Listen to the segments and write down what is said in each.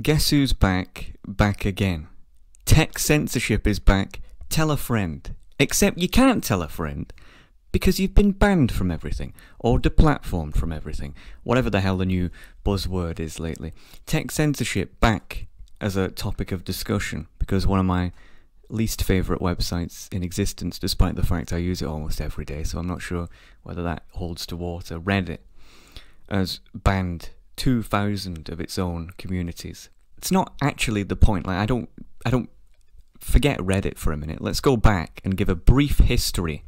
guess who's back again? Tech censorship is back. Tell a friend. Except you can't tell a friend because you've been banned from everything or deplatformed from everything. Whatever the hell the new buzzword is lately. Tech censorship back as a topic of discussion because one of my least favourite websites in existence, despite the fact I use it almost every day, so I'm not sure whether that holds to water. Reddit has banned 2,000 of its own communities. It's not actually the point. Like I don't forget Reddit for a minute. Let's go back and give a brief history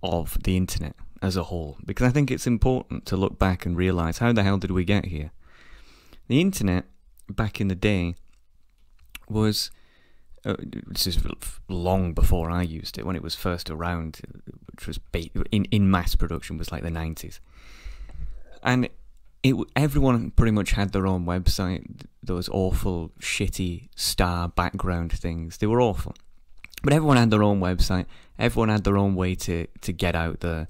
of the internet as a whole, because I think it's important to look back and realise how the hell did we get here. The internet back in the day was this is long before I used it, when it was first around, which was in mass production, was like the 90s. And everyone pretty much had their own website. Those awful, shitty star background things, they were awful. But everyone had their own website. Everyone had their own way to get out there.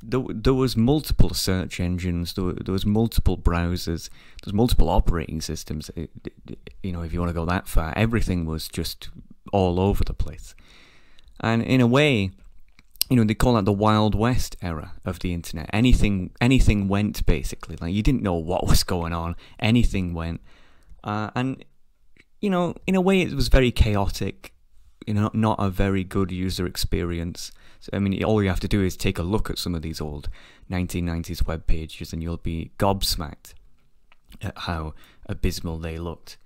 There was multiple search engines. There was multiple browsers. There was multiple operating systems. You know, if you want to go that far, everything was just all over the place. And in a way, you know, they call that the Wild West era of the internet. Anything went, basically. Like, you didn't know what was going on. Anything went. And, you know, in a way it was very chaotic. You know, not a very good user experience. So, I mean, all you have to do is take a look at some of these old 1990s web pages and you'll be gobsmacked at how abysmal they looked.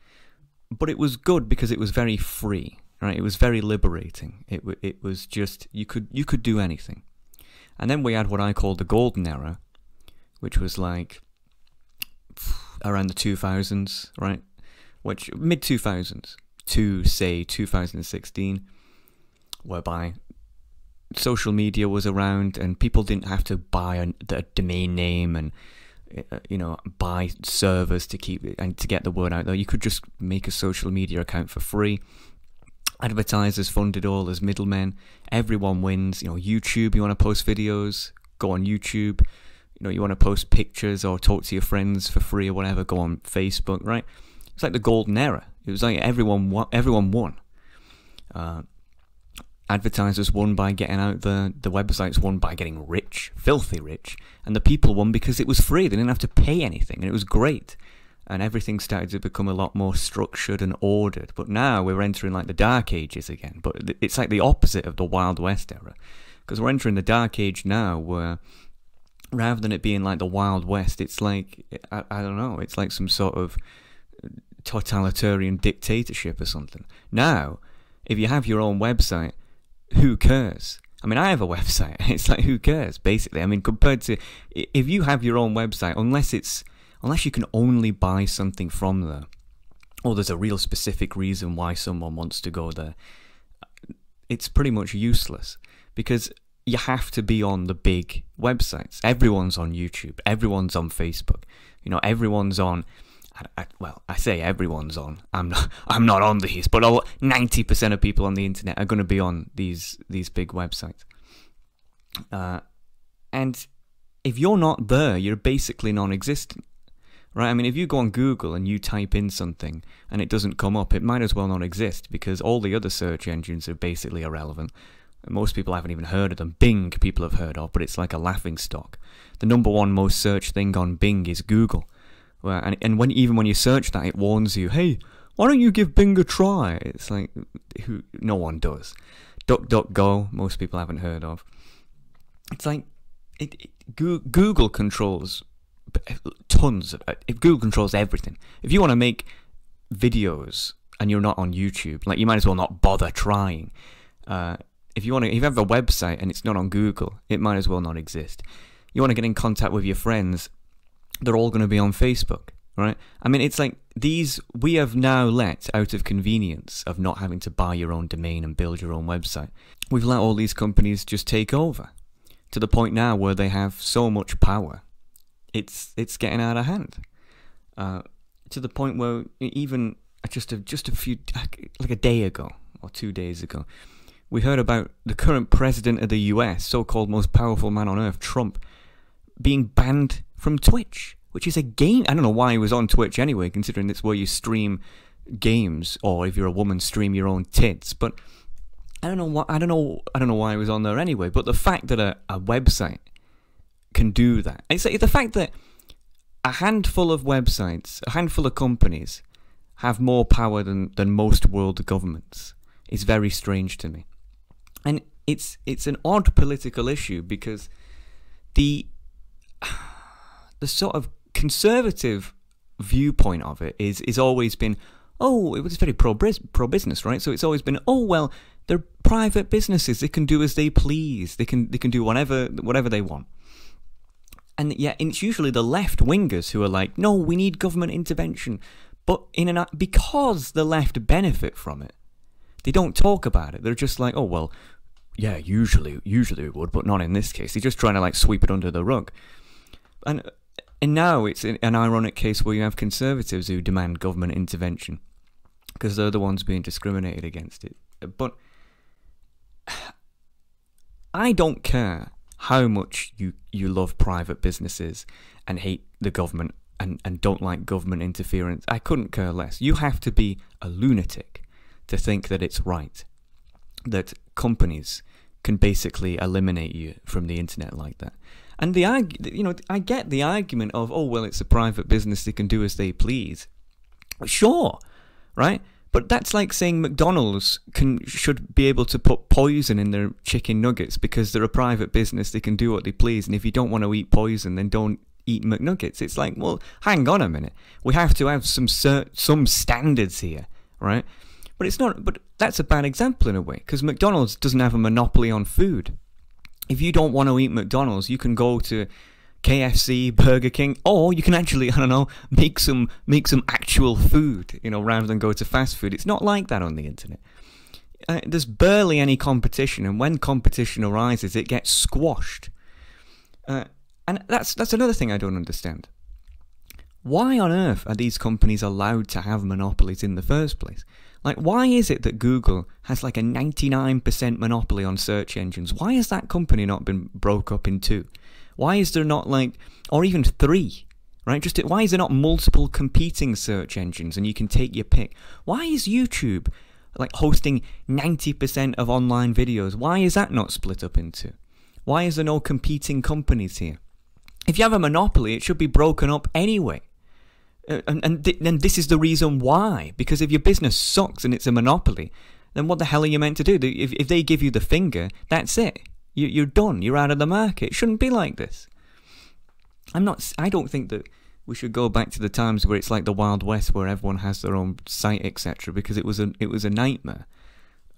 But it was good because it was very free, right? It was very liberating. It was just, you could do anything. And then we had what I call the golden era, which was like around the 2000s, right? Which mid-2000s to, say, 2016, whereby social media was around and people didn't have to buy a domain name and you know, buy servers to keep it and to get the word out there. You could just make a social media account for free. Advertisers funded all as middlemen. Everyone wins. You know, YouTube, you want to post videos, go on YouTube. You know, you want to post pictures or talk to your friends for free or whatever, go on Facebook, right? It's like the golden era. It was like everyone won. Advertisers won by getting out there. The websites won by getting rich, filthy rich. And the people won because it was free. They didn't have to pay anything. And it was great. And everything started to become a lot more structured and ordered. But now we're entering like the Dark Ages again. But it's like the opposite of the Wild West era. Because we're entering the Dark Age now where rather than it being like the Wild West, it's like, I don't know, it's like some sort of totalitarian dictatorship or something. Now, if you have your own website, who cares? I mean, I have a website. It's like, who cares, basically? I mean, compared to, if you have your own website, unless you can only buy something from there, or there's a real specific reason why someone wants to go there, it's pretty much useless. Because you have to be on the big websites. Everyone's on YouTube. Everyone's on Facebook. You know, everyone's on... well, I say everyone's on. I'm not on these, but 90% of people on the internet are going to be on these big websites. And if you're not there, you're basically non-existent, right? I mean, if you go on Google and you type in something and it doesn't come up, it might as well not exist because all the other search engines are basically irrelevant. Most people haven't even heard of them. Bing, people have heard of, but it's like a laughingstock. The #1 most searched thing on Bing is Google. Well, and even when you search that, it warns you, hey, why don't you give Bing a try? It's like, no one does. DuckDuckGo, most people haven't heard of. It's like, Google controls tons of it. Google controls everything. If you want to make videos and you're not on YouTube, like, you might as well not bother trying. If you have a website and it's not on Google, it might as well not exist. You want to get in contact with your friends, they're all going to be on Facebook, right? I mean, it's like we have now let, out of convenience of not having to buy your own domain and build your own website, we've let all these companies just take over to the point now where they have so much power, it's getting out of hand. To the point where even just a few, like a day ago or 2 days ago, we heard about the current president of the US, so-called most powerful man on earth, Trump, being banned from Twitch which is a game. I don't know why he was on Twitch anyway, considering it's where you stream games, or if you're a woman, stream your own tits. But I don't know why he was on there anyway. But the fact that a website can do that, it's the fact that a handful of websites, a handful of companies have more power than most world governments is very strange to me. And it's an odd political issue, because the sort of conservative viewpoint of it is always been, oh, it was very pro-business, right? So it's always been, oh, well, they're private businesses, they can do as they please, they can do whatever they want. And yet it's usually the left-wingers who are like, no, we need government intervention. But because the left benefit from it, they don't talk about it. They're just like, oh, well, yeah, usually we would, but not in this case. They're just trying to like sweep it under the rug. And now it's an ironic case where you have conservatives who demand government intervention because they're the ones being discriminated against it. But I don't care how much you love private businesses and hate the government and don't like government interference. I couldn't care less. You have to be a lunatic to think that it's right that companies can basically eliminate you from the internet like that. And I get the argument of, oh, well, it's a private business, they can do as they please. Sure, right? But that's like saying McDonald's should be able to put poison in their chicken nuggets because they're a private business, they can do what they please, and if you don't want to eat poison, then don't eat McNuggets. It's like, well, hang on a minute. We have to have some standards here, right? But it's not. But that's a bad example in a way, because McDonald's doesn't have a monopoly on food. If you don't want to eat McDonald's, you can go to KFC, Burger King, or you can actually, I don't know, make some actual food, rather than go to fast food. It's not like that on the internet. There's barely any competition, and when competition arises, it gets squashed. And that's another thing I don't understand. Why on earth are these companies allowed to have monopolies in the first place? Like, why is it that Google has like a 99% monopoly on search engines? Why has that company not been broke up in two? Why is there not or even three, right? Why is there not multiple competing search engines and you can take your pick? Why is YouTube hosting 90% of online videos? Why is that not split up in two? Why is there no competing companies here? If you have a monopoly, it should be broken up anyway. And this is the reason why. Because if your business sucks and it's a monopoly, then what the hell are you meant to do? If they give you the finger, that's it. You're done. You're out of the market. It shouldn't be like this. I don't think that we should go back to the times where it's like the Wild West, where everyone has their own site, etc. Because it was a nightmare,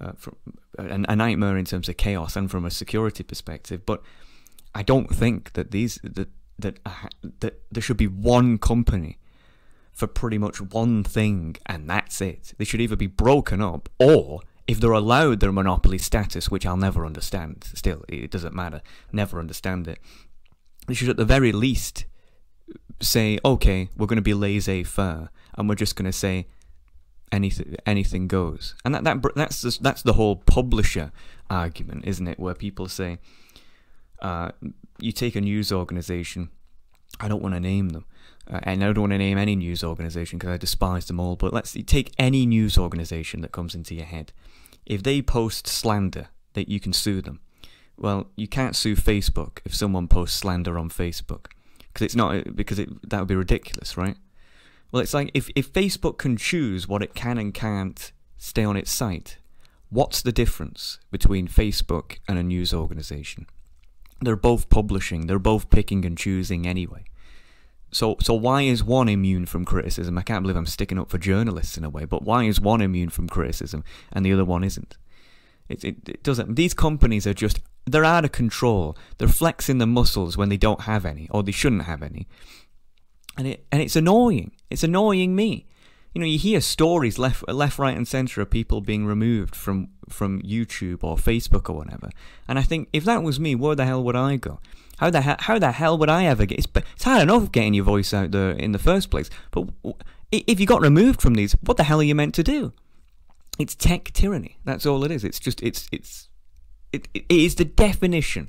a nightmare in terms of chaos and from a security perspective. But I don't think that that there should be one company for pretty much one thing, and that's it. They should either be broken up, or if they're allowed their monopoly status, which I'll never understand, still, it doesn't matter, never understand it, they should at the very least say, okay, we're going to be laissez-faire, and we're just going to say anything goes. And that's the whole publisher argument, isn't it, where people say, you take a news organization, I don't want to name them, and I don't want to name any news organization because I despise them all, but let's take any news organization that comes into your head. If they post slander, that you can sue them. Well, you can't sue Facebook if someone posts slander on Facebook, because that would be ridiculous, right? Well, it's like if Facebook can choose what it can and can't stay on its site, what's the difference between Facebook and a news organization? They're both publishing, they're both picking and choosing anyway. So why is one immune from criticism? I can't believe I'm sticking up for journalists in a way, but why is one immune from criticism and the other one isn't? It doesn't. These companies are they're out of control. They're flexing their muscles when they don't have any, or they shouldn't have any. And it's annoying. It's annoying me. You hear stories left, right, and centre of people being removed from YouTube or Facebook or whatever. And I think, if that was me, where the hell would I go? How the hell would I ever get? It's hard enough getting your voice out there in the first place. But if you got removed from these, what the hell are you meant to do? It's tech tyranny. That's all it is. It is the definition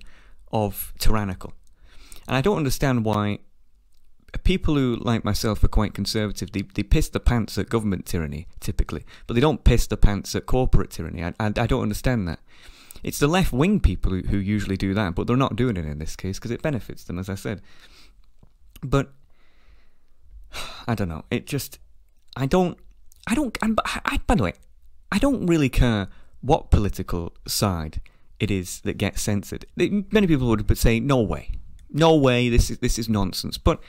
of tyrannical. And I don't understand why people who, like myself, are quite conservative, they piss the pants at government tyranny, typically, but they don't piss the pants at corporate tyranny. I don't understand that. It's the left-wing people who usually do that, but they're not doing it in this case because it benefits them, as I said. But I don't know. It just, by the way, I don't really care what political side it is that gets censored. Many people would say, no way, this is nonsense. But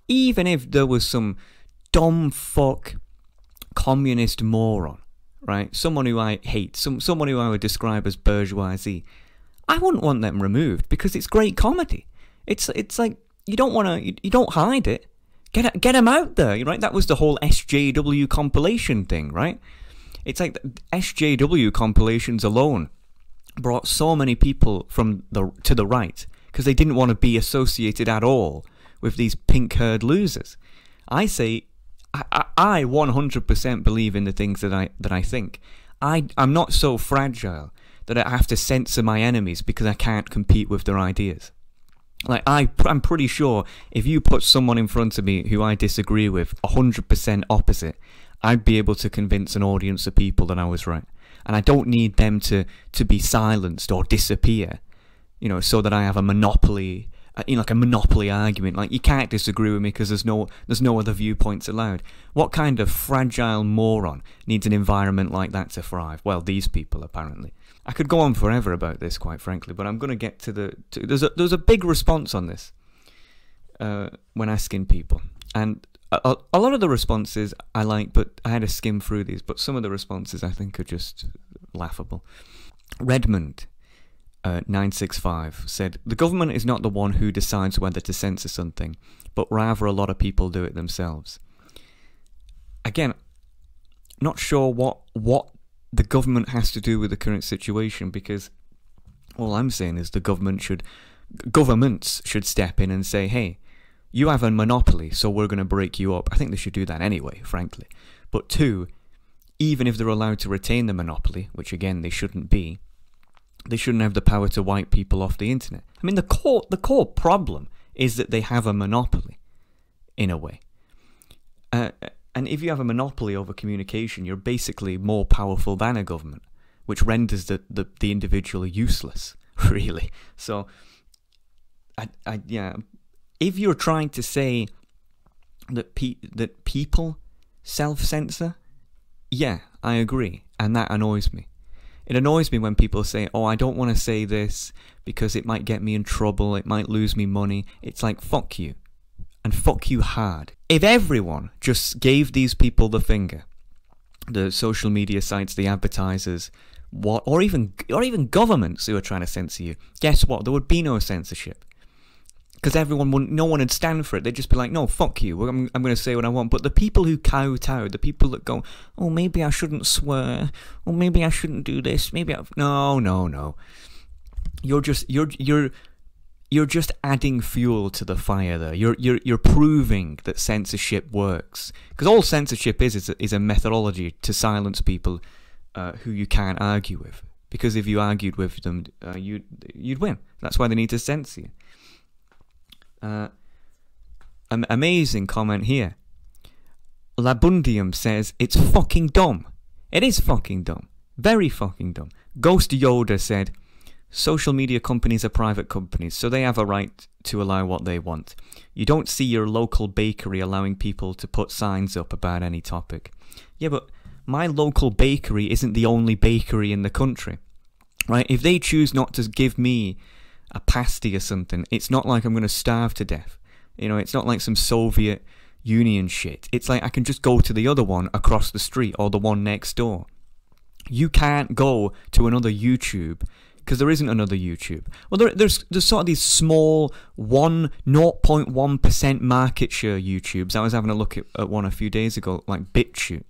even if there was some dumb fuck communist moron, right, someone who I hate, someone who I would describe as bourgeoisie, I wouldn't want them removed because it's great comedy. It's like you don't hide it. Get them out there, right? That was the whole SJW compilation thing, right? It's like the SJW compilations alone brought so many people to the right because they didn't want to be associated at all with these pink-haired losers. I say, I 100% believe in the things that I think. I'm not so fragile that I have to censor my enemies because I can't compete with their ideas. Like, I'm pretty sure if you put someone in front of me who I disagree with 100% opposite, I'd be able to convince an audience of people that I was right. And I don't need them to be silenced or disappear, so that I have a monopoly, like a monopoly argument. Like, you can't disagree with me because there's no other viewpoints allowed. What kind of fragile moron needs an environment like that to thrive? Well, these people, apparently. I could go on forever about this, quite frankly, but I'm going to get to there's a big response on this when asking people. And a lot of the responses I like, but I had to skim through these, but some of the responses I think are just laughable. Redmond 965 said, the government is not the one who decides whether to censor something, but rather a lot of people do it themselves. Again, not sure what the government has to do with the current situation, because all I'm saying is governments should step in and say, hey, you have a monopoly, so we're going to break you up. I think they should do that anyway, frankly. But two, even if they're allowed to retain the monopoly, which again they shouldn't be, they shouldn't have the power to wipe people off the internet. I mean, the core problem is that they have a monopoly, in a way. And if you have a monopoly over communication, you're basically more powerful than a government, which renders the individual useless, really. So, if you're trying to say that people self-censor, yeah, I agree, and that annoys me. It annoys me when people say, oh, I don't want to say this because it might get me in trouble, it might lose me money. It's like, fuck you. And fuck you hard. If everyone just gave these people the finger, the social media sites, the advertisers, or even governments who are trying to censor you, guess what? There would be no censorship. Because no one would stand for it. They'd just be like, no, fuck you, I'm going to say what I want. But the people who kowtow, the people that go, oh, maybe I shouldn't swear, or maybe I shouldn't do this, no. You're just adding fuel to the fire there. You're proving that censorship works. Because all censorship is a methodology to silence people who you can't argue with. Because if you argued with them, you'd win. That's why they need to censor you. Amazing comment here. Labundium says, it's fucking dumb. It is fucking dumb. Very fucking dumb. Ghost Yoda said, social media companies are private companies, so they have a right to allow what they want. You don't see your local bakery allowing people to put signs up about any topic. Yeah, but my local bakery isn't the only bakery in the country, right? If they choose not to give me a pasty or something, it's not like I'm going to starve to death. It's not like some Soviet Union shit. It's like I can just go to the other one across the street or the one next door. You can't go to another YouTube because there isn't another YouTube. Well, there's sort of these small 0.1% market share YouTubes. I was having a look at one a few days ago, like BitChute.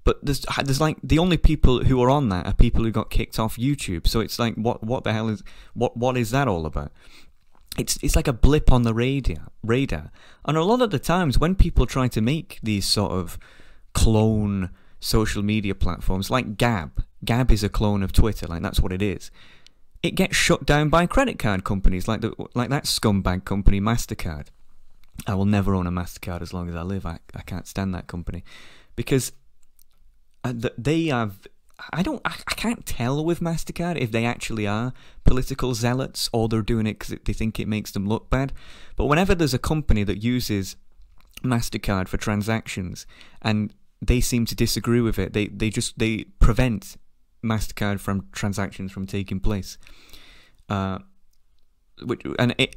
But there's like the only people who are on that are people who got kicked off YouTube. So it's like what the hell is what is that all about? It's like a blip on the radar. And a lot of the times when people try to make these sort of clone social media platforms, like Gab is a clone of Twitter, like that's what it is. It gets shut down by credit card companies like that scumbag company MasterCard. I will never own a MasterCard as long as I live. I can't stand that company because they have. I can't tell with MasterCard if they actually are political zealots or they're doing it because they think it makes them look bad. But whenever there's a company that uses MasterCard for transactions and they seem to disagree with it, they prevent MasterCard from transactions from taking place.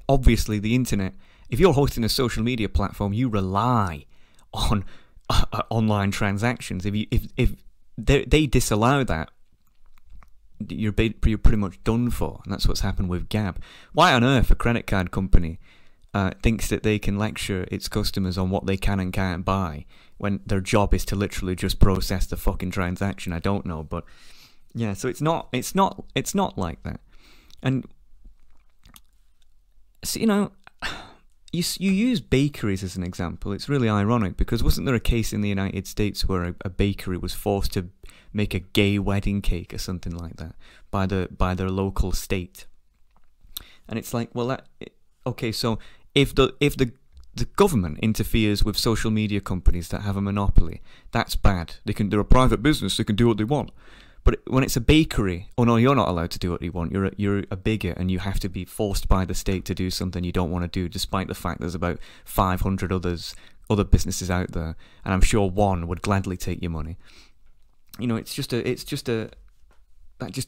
Obviously the internet, if you're hosting a social media platform, you rely on online transactions. If they disallow that, you're pretty much done for, and that's what's happened with Gab. Why on earth a credit card company thinks that they can lecture its customers on what they can and can't buy when their job is to literally just process the fucking transaction? I don't know, but yeah. So it's not like that. And so, you use bakeries as an example. It's really ironic because wasn't there a case in the United States where a bakery was forced to make a gay wedding cake or something like that by their local state? And it's like, well, okay, so if the government interferes with social media companies that have a monopoly, that's bad. They're a private business. They can do what they want. But when it's a bakery, oh no, you're not allowed to do what you want. You're a bigot, and you have to be forced by the state to do something you don't want to do, despite the fact there's about 500 other businesses out there, and I'm sure one would gladly take your money. That just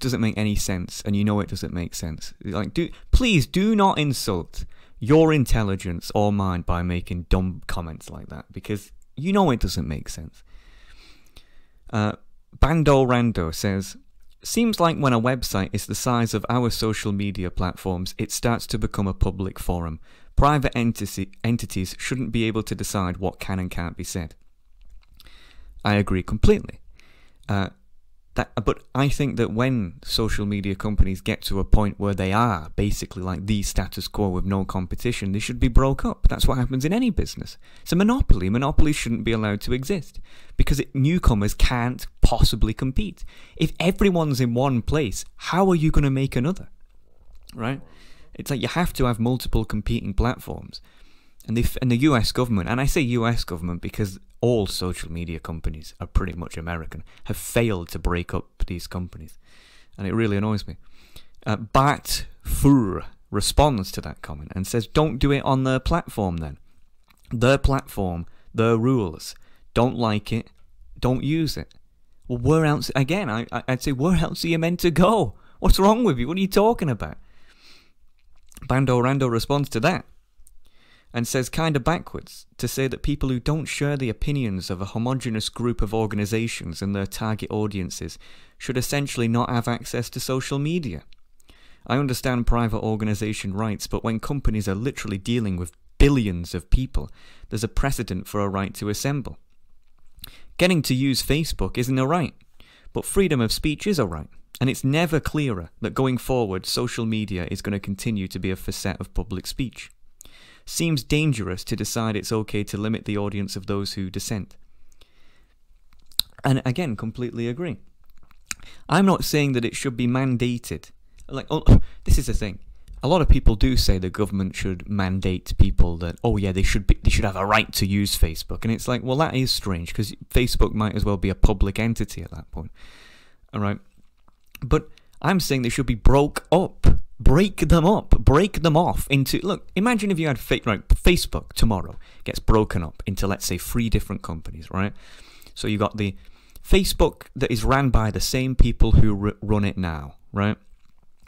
doesn't make any sense, and it doesn't make sense. Like, please do not insult your intelligence or mine by making dumb comments like that, because it doesn't make sense. Bando Rando says, seems like when a website is the size of our social media platforms, it starts to become a public forum. Private entities shouldn't be able to decide what can and can't be said. I agree completely. But I think that when social media companies get to a point where they are basically like the status quo with no competition, they should be broke up. That's what happens in any business. It's a monopoly. Monopolies shouldn't be allowed to exist because newcomers can't possibly compete. If everyone's in one place, how are you going to make another? Right? It's like you have to have multiple competing platforms. And the US government, and I say US government because all social media companies are pretty much American, have failed to break up these companies. And it really annoys me. Bat Fur responds to that comment and says, don't do it on their platform then. Their platform, their rules. Don't like it, don't use it. Well, where else, again, I'd say, where else are you meant to go? What's wrong with you? What are you talking about? Bando Rando responds to that and says kinda backwards to say that people who don't share the opinions of a homogeneous group of organisations and their target audiences should essentially not have access to social media. I understand private organisation rights, but when companies are literally dealing with billions of people, there's a precedent for a right to assemble. Getting to use Facebook isn't a right, but freedom of speech is a right, and it's never clearer that going forward social media is going to continue to be a facet of public speech. Seems dangerous to decide it's okay to limit the audience of those who dissent. And again, completely agree. I'm not saying that it should be mandated. This is the thing. A lot of people do say the government should mandate people that, they should have a right to use Facebook. And it's like, well, that is strange because Facebook might as well be a public entity at that point. All right. But I'm saying they should be broke up. Break them up. Break them off into... Look, imagine if you had... Facebook tomorrow gets broken up into, let's say, 3 different companies, right? So you got the Facebook that is ran by the same people who run it now, right?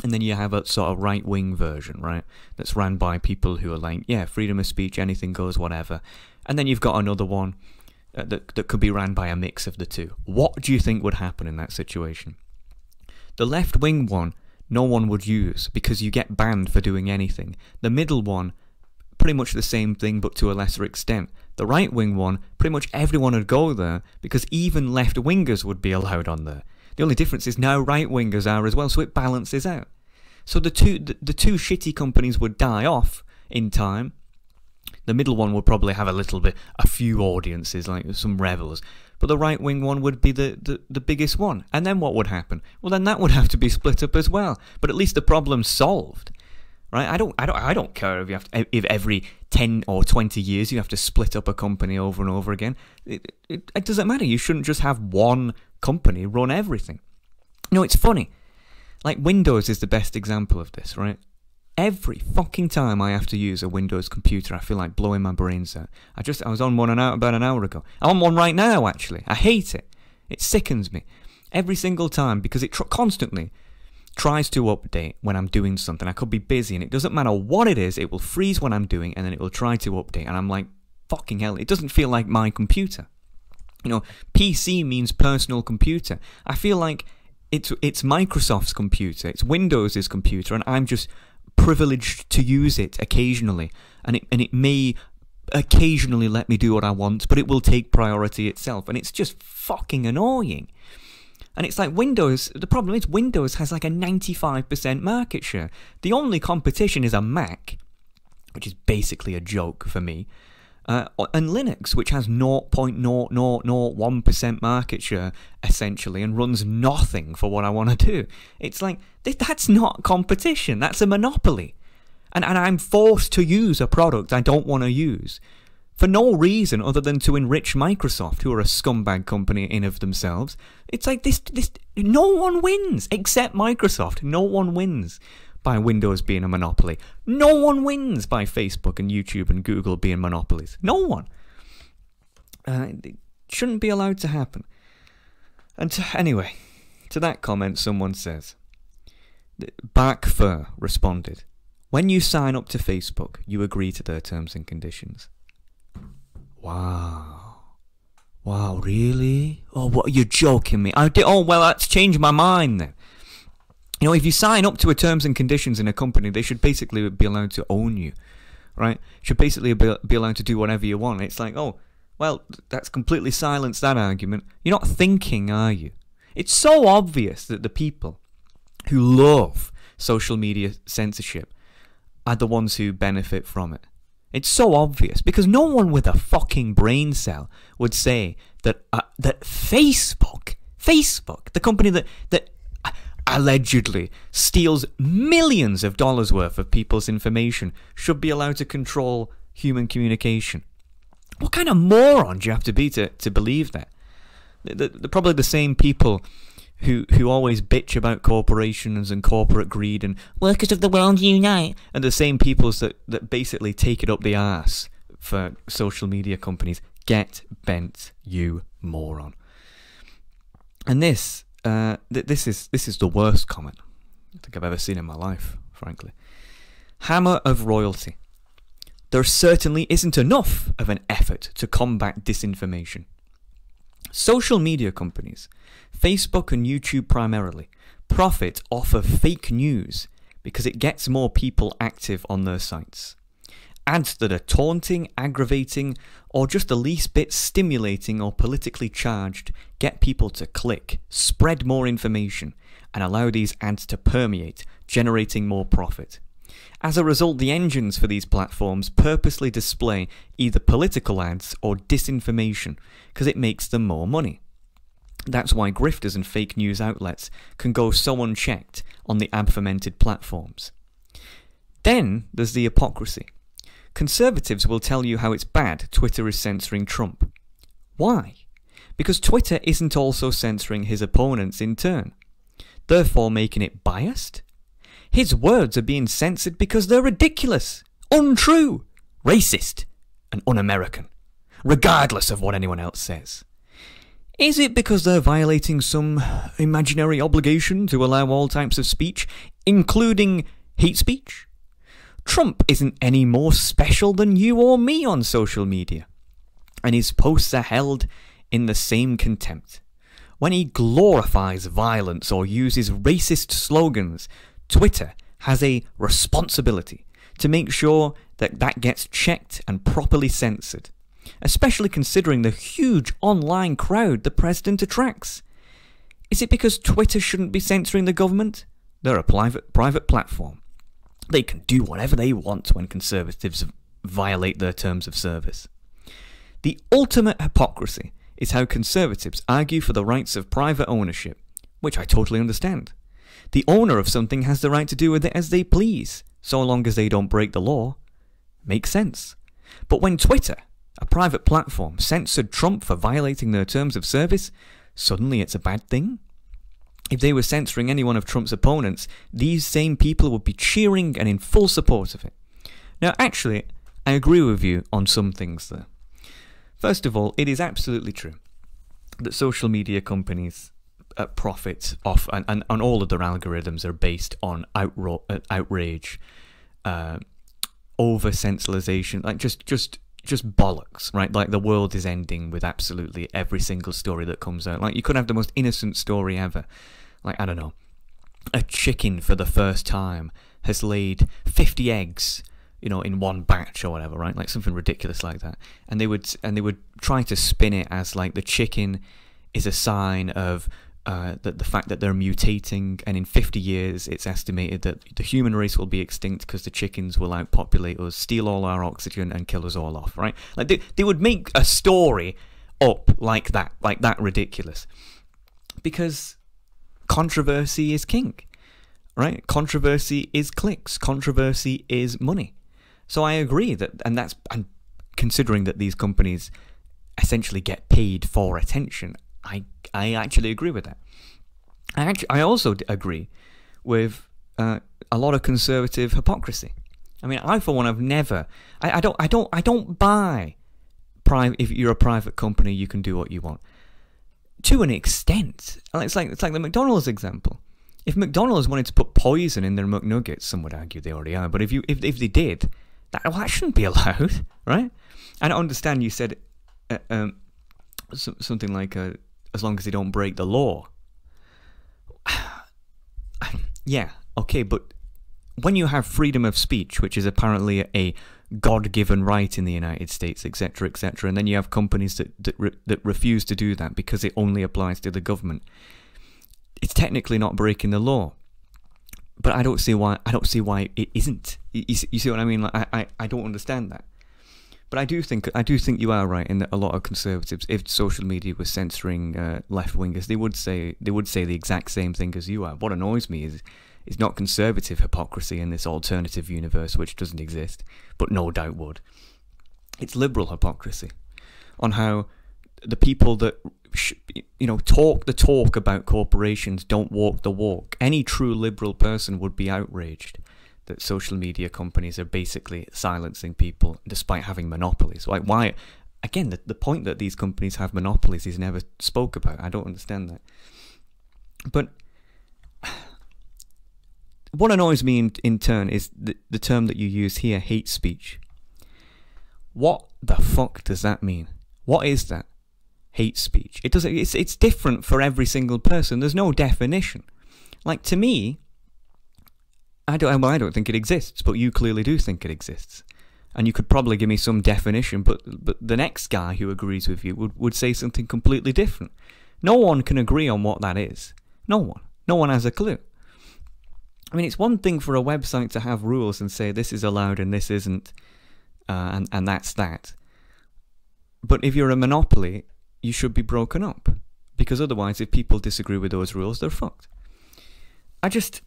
And then you have a sort of right-wing version, right? That's ran by people who are like, yeah, freedom of speech, anything goes, whatever. And then you've got another one that could be ran by a mix of the two. What do you think would happen in that situation? The left-wing one, no one would use because you get banned for doing anything. The middle one, pretty much the same thing but to a lesser extent. The right-wing one, pretty much everyone would go there because even left-wingers would be allowed on there. The only difference is now right-wingers are as well, so it balances out. So the two shitty companies would die off in time. The middle one would probably have a few audiences, like some rebels. But the right-wing one would be the biggest one. And then what would happen? Well, then that would have to be split up as well. But at least the problem's solved. right? I don't care if you have to, if every 10 or 20 years you have to split up a company over and over again. It doesn't matter. You shouldn't just have one company run everything. It's funny. Like, Windows is the best example of this, right? Every fucking time I have to use a Windows computer, I feel like blowing my brains out. I was on one about an hour ago. I'm on one right now, actually. I hate it. It sickens me. Every single time, because it constantly tries to update when I'm doing something. I could be busy, and it doesn't matter what it is, it will freeze when I'm doing, and then it will try to update, and I'm like, fucking hell, it doesn't feel like my computer. PC means personal computer. I feel like it's Microsoft's computer, it's Windows' computer, and I'm just privileged to use it occasionally, and it may occasionally let me do what I want, but it will take priority itself, and it's just fucking annoying. And it's like Windows, the problem is Windows has like a 95% market share. The only competition is a Mac, which is basically a joke for me, and Linux, which has 0.0001% market share, essentially, and runs nothing for what I want to do. It's like, that's not competition, that's a monopoly. And I'm forced to use a product I don't want to use, for no reason other than to enrich Microsoft, who are a scumbag company in of themselves. It's like this no one wins, except Microsoft. No one wins by Windows being a monopoly. No one wins by Facebook and YouTube and Google being monopolies. No one. It shouldn't be allowed to happen. And anyway, to that comment, someone says, Barkfur responded, "When you sign up to Facebook, you agree to their terms and conditions." Wow, really? Oh, what, you're joking me? Oh, well, that's changed my mind then. If you sign up to a terms and conditions in a company, they should basically be allowed to own you, right? Should basically be allowed to do whatever you want. It's like, oh, well, that's completely silenced that argument. You're not thinking, are you? It's so obvious that the people who love social media censorship are the ones who benefit from it. It's so obvious, because no one with a fucking brain cell would say that that Facebook, the company that allegedly steals millions of dollars worth of people's information, should be allowed to control human communication. What kind of moron do you have to be to believe that? They're probably the same people who always bitch about corporations and corporate greed and workers of the world unite, and the same peoples that basically take it up the arse for social media companies. Get bent, you moron. And this is the worst comment I think I've ever seen in my life, frankly. Hammer of royalty. There certainly isn't enough of an effort to combat disinformation. Social media companies, Facebook and YouTube primarily, profit off of fake news because it gets more people active on their sites. Ads that are taunting, aggravating, or just the least bit stimulating or politically charged get people to click, spread more information, and allow these ads to permeate, generating more profit. As a result, the engines for these platforms purposely display either political ads or disinformation because it makes them more money. That's why grifters and fake news outlets can go so unchecked on the ad-fomented platforms. Then there's the hypocrisy. Conservatives will tell you how it's bad Twitter is censoring Trump. Why? Because Twitter isn't also censoring his opponents in turn, therefore making it biased? His words are being censored because they're ridiculous, untrue, racist, and un-American, regardless of what anyone else says. Is it because they're violating some imaginary obligation to allow all types of speech, including hate speech? Trump isn't any more special than you or me on social media, and his posts are held in the same contempt. When he glorifies violence or uses racist slogans, Twitter has a responsibility to make sure that that gets checked and properly censored, especially considering the huge online crowd the president attracts. Is it because Twitter shouldn't be censoring the government? They're a private platform. They can do whatever they want when conservatives violate their terms of service. The ultimate hypocrisy is how conservatives argue for the rights of private ownership, which I totally understand. The owner of something has the right to do with it as they please, so long as they don't break the law, makes sense. But when Twitter, a private platform, censored Trump for violating their terms of service, suddenly it's a bad thing? If they were censoring any one of Trump's opponents, these same people would be cheering and in full support of it. Now, actually, I agree with you on some things there. First of all, it is absolutely true that social media companies profit off, and all of their algorithms are based on outrage, over-sensationalization, like just bollocks, right? Like the world is ending with absolutely every single story that comes out. Like you could have the most innocent story ever. Like, I don't know, a chicken for the first time has laid 50 eggs, in one batch or whatever, right? Like something ridiculous like that. And they would try to spin it as like the chicken is a sign of the fact that they're mutating, and in 50 years it's estimated that the human race will be extinct because the chickens will outpopulate us, steal all our oxygen and kill us all off, right? Like they would make a story up like that ridiculous. Because controversy is king, right? Controversy is clicks. Controversy is money. So I agree and considering that these companies essentially get paid for attention, I actually agree with that. I also agree with a lot of conservative hypocrisy. I mean, I for one have never. I don't buy. If you're a private company, you can do what you want. To an extent, it's like the McDonald's example. If McDonald's wanted to put poison in their McNuggets, some would argue they already are. But if they did, that shouldn't be allowed, right? And I understand you said something like as long as they don't break the law. Yeah, okay, but when you have freedom of speech, which is apparently a God-given right in the United States, etc., etc., and then you have companies that refuse to do that because it only applies to the government, it's technically not breaking the law. But I don't see why it isn't. You see what I mean? Like, I don't understand that. But I do think you are right in that a lot of conservatives, if social media was censoring left-wingers, they would say the exact same thing as you are. What annoys me is not conservative hypocrisy in this alternative universe which doesn't exist, but no doubt would. It's liberal hypocrisy on how the people that talk the talk about corporations don't walk the walk. Any true liberal person would be outraged that social media companies are basically silencing people despite having monopolies. Like, why? Again, the point that these companies have monopolies is never spoke about. I don't understand that. But what annoys me in turn is the term that you use here, hate speech. What the fuck does that mean? What is that? Hate speech. It's different for every single person. There's no definition. Like, to me, I don't think it exists, but you clearly do think it exists. And you could probably give me some definition, but the next guy who agrees with you would say something completely different. No one can agree on what that is. No one. No one has a clue. I mean, it's one thing for a website to have rules and say this is allowed and this isn't, and that's that. But if you're a monopoly, you should be broken up. Because otherwise, if people disagree with those rules, they're fucked. I just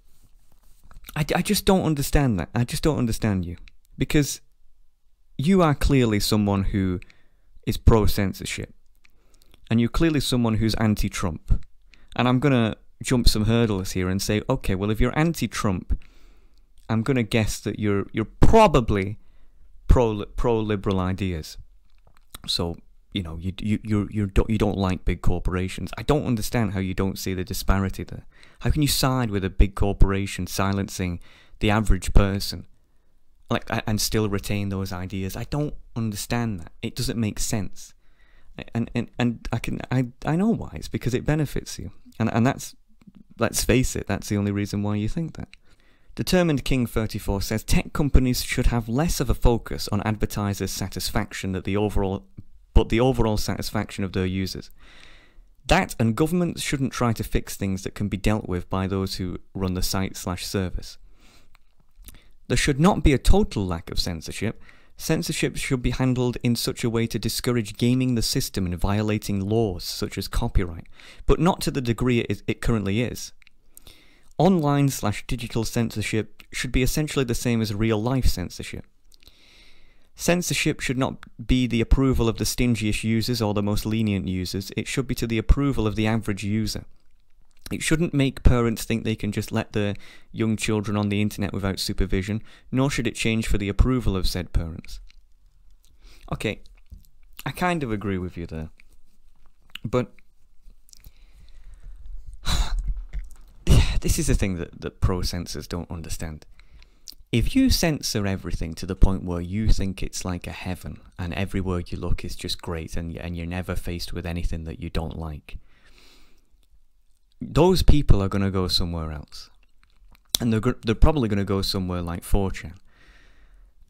don't understand that. I just don't understand you. Because you are clearly someone who is pro-censorship. And you're clearly someone who's anti-Trump. And I'm going to jump some hurdles here and say, okay, well, if you're anti-Trump, I'm going to guess that you're probably pro-liberal ideas. So, you don't like big corporations. I don't understand how you don't see the disparity there. How can you side with a big corporation silencing the average person, and still retain those ideas? I don't understand that. It doesn't make sense. And I know why. It's because it benefits you. And that's, let's face it, that's the only reason why you think that. Determined King 34 says tech companies should have less of a focus on advertisers' satisfaction but the overall satisfaction of their users. That, and governments shouldn't try to fix things that can be dealt with by those who run the site/service. There should not be a total lack of censorship. Censorship should be handled in such a way to discourage gaming the system and violating laws such as copyright, but not to the degree it currently is. Online/digital censorship should be essentially the same as real-life censorship. Censorship should not be the approval of the stingiest users or the most lenient users. It should be to the approval of the average user. It shouldn't make parents think they can just let their young children on the internet without supervision, nor should it change for the approval of said parents. Okay, I kind of agree with you there. But this is the thing that pro-censors don't understand. If you censor everything to the point where you think it's like a heaven and everywhere you look is just great and you're never faced with anything that you don't like, those people are going to go somewhere else. And they're probably going to go somewhere like 4chan,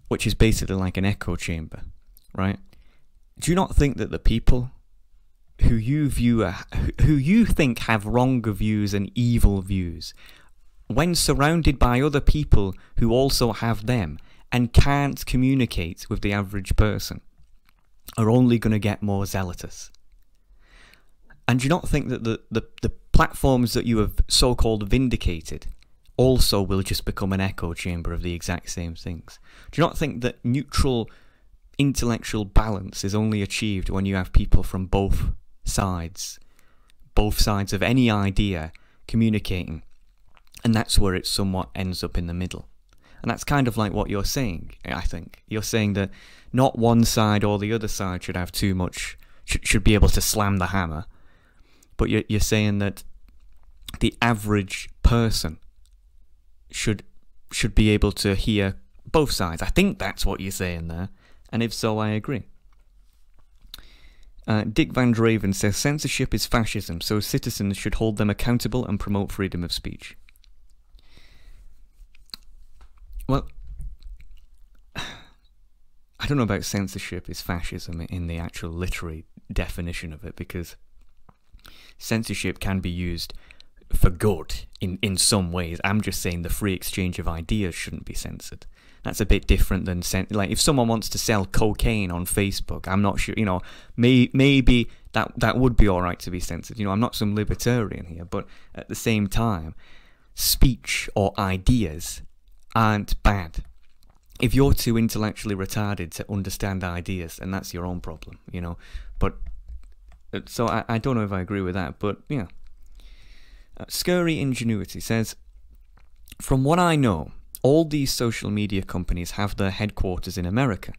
which is basically like an echo chamber, right? Do you not think that the people who you think have wrong views and evil views, when surrounded by other people who also have them and can't communicate with the average person, are only going to get more zealotous? And do you not think that the platforms that you have so-called vindicated also will just become an echo chamber of the exact same things? Do you not think that neutral intellectual balance is only achieved when you have people from both sides of any idea communicating? And that's where it somewhat ends up in the middle. And that's kind of like what you're saying, I think. You're saying that not one side or the other side should have too much, should be able to slam the hammer. But you're saying that the average person should be able to hear both sides. I think that's what you're saying there. And if so, I agree. Dick Van Draven says, censorship is fascism, so citizens should hold them accountable and promote freedom of speech. Well, I don't know about censorship is fascism in the actual literary definition of it, because censorship can be used for good in some ways. I'm just saying the free exchange of ideas shouldn't be censored. That's a bit different than like if someone wants to sell cocaine on Facebook, I'm not sure, maybe that would be all right to be censored. I'm not some libertarian here, but at the same time, speech or ideas aren't bad. If you're too intellectually retarded to understand ideas, then that's your own problem, But so I don't know if I agree with that, but yeah. Scurry Ingenuity says, from what I know, all these social media companies have their headquarters in America,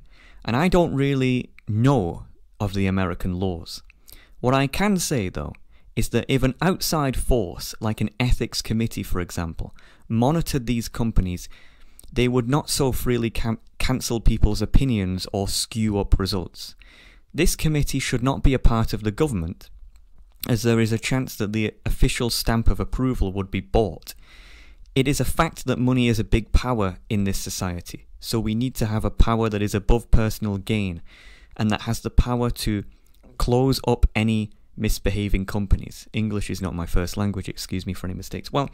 and I don't really know of the American laws. What I can say, though, is that if an outside force, like an ethics committee, for example, monitored these companies, they would not so freely cancel people's opinions or skew up results. This committee should not be a part of the government, as there is a chance that the official stamp of approval would be bought. It is a fact that money is a big power in this society, so we need to have a power that is above personal gain, and that has the power to close up any misbehaving companies. English is not my first language, excuse me for any mistakes. Well,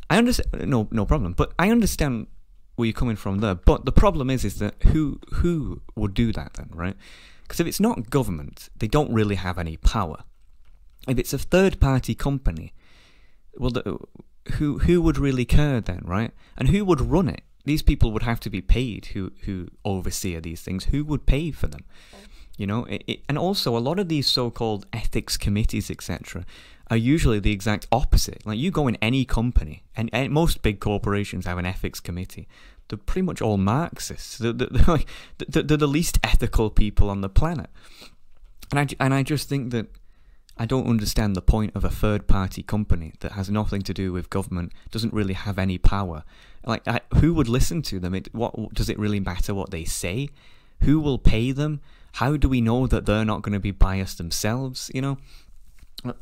I understand, no problem, but I understand where you're coming from there, but the problem is that who would do that then, right? Because if it's not government, they don't really have any power. If it's a third-party company, well, who would really care then, right? And who would run it? These people would have to be paid who oversee these things. Who would pay for them? And also a lot of these so-called ethics committees, etc., are usually the exact opposite. Like, you go in any company, and most big corporations have an ethics committee. They're pretty much all Marxists. They're the least ethical people on the planet. And I just think that I don't understand the point of a third-party company that has nothing to do with government, doesn't really have any power. Like, who would listen to them? What does it really matter what they say? Who will pay them? How do we know that they're not going to be biased themselves? And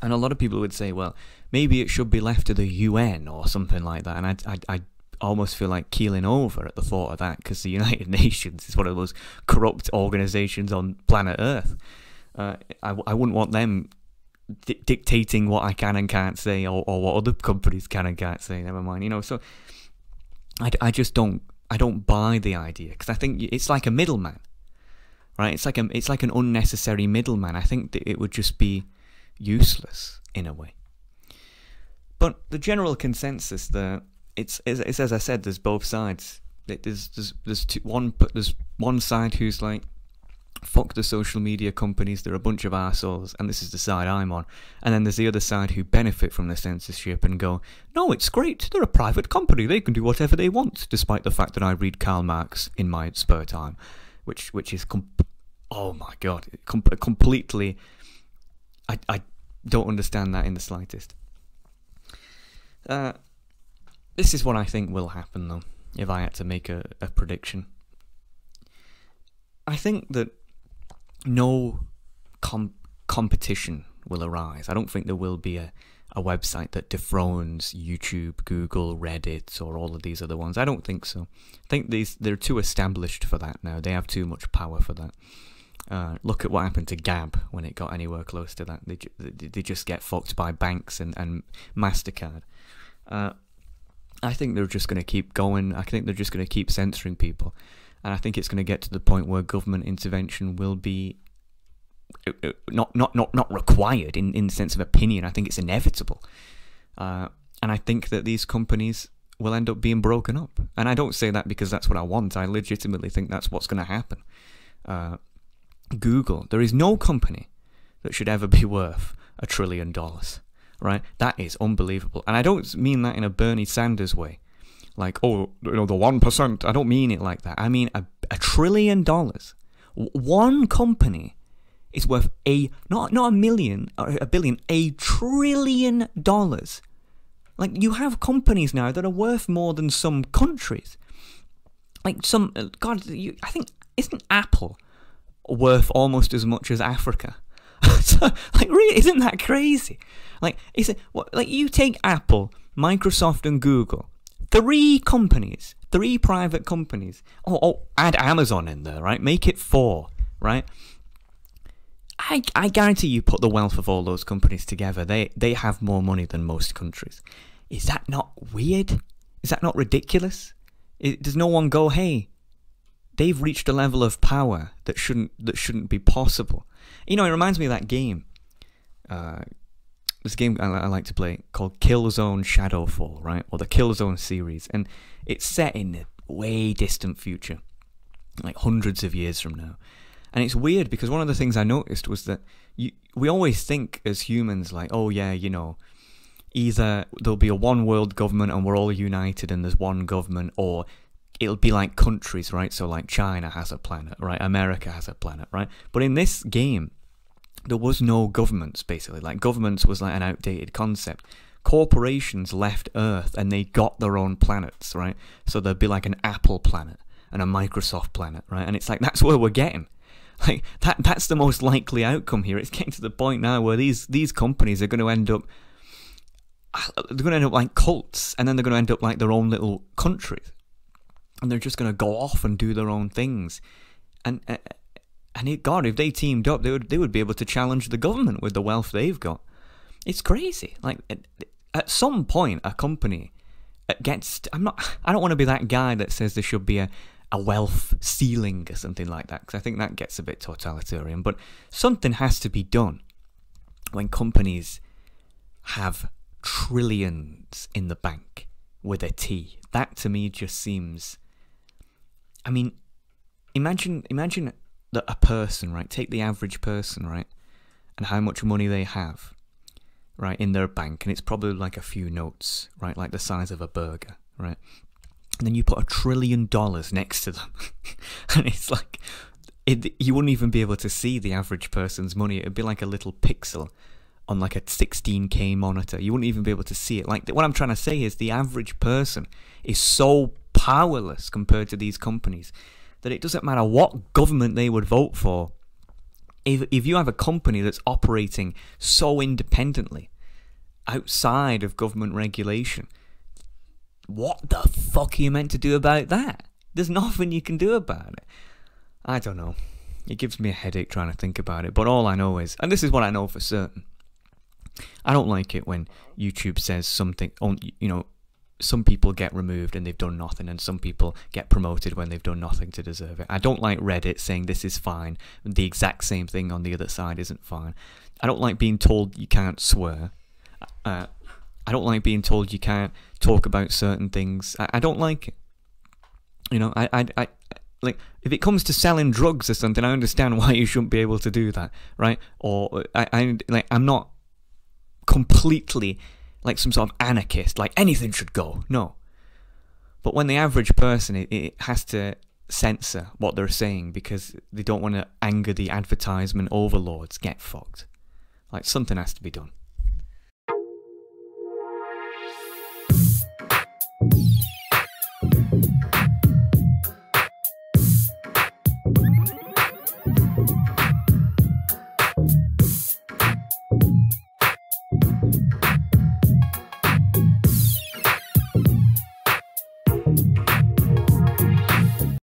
a lot of people would say, well, maybe it should be left to the UN or something like that. And I almost feel like keeling over at the thought of that, because the United Nations is one of those corrupt organizations on planet Earth. I wouldn't want them dictating what I can and can't say, or what other companies can and can't say. Never mind, So I just don't buy the idea, because I think it's like a middleman, right? It's like an unnecessary middleman. I think that it would just be useless in a way. But the general consensus there it's as I said, there's both sides. There's one side who's like, fuck the social media companies, they're a bunch of arseholes, and this is the side I'm on. And then there's the other side who benefit from the censorship and go, no, it's great, they're a private company, they can do whatever they want, despite the fact that I read Karl Marx in my spare time, which is oh my god, completely, I don't understand that in the slightest. This is what I think will happen, though, if I had to make a prediction. I think that no competition will arise. I don't think there will be a website that dethrones YouTube, Google, Reddit, or all of these other ones. I don't think so. I think they're too established for that now. They have too much power for that. Look at what happened to Gab when it got anywhere close to that. They just get fucked by banks and MasterCard. I think they're just going to keep going. I think they're just going to keep censoring people. And I think it's going to get to the point where government intervention will be not required in the sense of opinion. I think it's inevitable. And I think that these companies will end up being broken up. And I don't say that because that's what I want. I legitimately think that's what's going to happen. Google, there is no company that should ever be worth $1 trillion, right? That is unbelievable. And I don't mean that in a Bernie Sanders way. Like, oh, the 1%. I don't mean it like that. I mean $1 trillion. One company is worth not a million or a billion, $1 trillion. Like, you have companies now that are worth more than some countries. Like I think, isn't Apple worth almost as much as Africa? So, like, really, isn't that crazy? Like, you take Apple, Microsoft, and Google. 3 companies, 3 private companies. Oh, add Amazon in there, right? Make it 4, right? I guarantee you put the wealth of all those companies together, they have more money than most countries. Is that not weird? Is that not ridiculous? Does no one go, hey, they've reached a level of power that shouldn't be possible? You know, it reminds me of that game. This game I like to play called Killzone Shadowfall, right? Or the Killzone series. And it's set in the way distant future, like hundreds of years from now. And it's weird because one of the things I noticed was that we always think as humans, like, oh yeah, you know, either there'll be a one world government and we're all united and there's one government, or it'll be like countries, right? So like China has a planet, right? America has a planet, right? But in this game, there was no governments, basically. Like, governments was like an outdated concept. Corporations left Earth and they got their own planets, right? So there'd be like an Apple planet and a Microsoft planet, right? And it's like, that's where we're getting. Like, that's the most likely outcome here. It's getting to the point now where these companies are going to end up, like cults, and then they're going to end up like their own little countries. And they're just going to go off and do their own things. And God, if they teamed up, they would be able to challenge the government with the wealth they've got. It's crazy. Like, at some point, a company gets. I don't want to be that guy that says there should be a wealth ceiling or something like that, because I think that gets a bit totalitarian. But something has to be done when companies have trillions in the bank with a T. That to me just seems. I mean, imagine that a person, right? Take the average person, right? And how much money they have, right, in their bank. And it's probably like a few notes, right? Like the size of a burger, right? And then you put $1 trillion next to them. And it's like, you wouldn't even be able to see the average person's money. It'd be like a little pixel on like a 16K monitor. You wouldn't even be able to see it. Like, what I'm trying to say is the average person is so powerless compared to these companies that it doesn't matter what government they would vote for. If you have a company that's operating so independently outside of government regulation, what the fuck are you meant to do about that? There's nothing you can do about it. I don't know. It gives me a headache trying to think about it. But all I know is, and this is what I know for certain, I don't like it when YouTube says something, you know, some people get removed and they've done nothing, and some people get promoted when they've done nothing to deserve it. I don't like Reddit saying this is fine, the exact same thing on the other side isn't fine. I don't like being told you can't swear. I don't like being told you can't talk about certain things. I don't like it. You know, I like, if it comes to selling drugs or something, I understand why you shouldn't be able to do that, right? Or I'm not completely like some sort of anarchist, like anything should go. No. But when the average person, it has to censor what they're saying because they don't want to anger the advertisement overlords, get fucked. Like, something has to be done.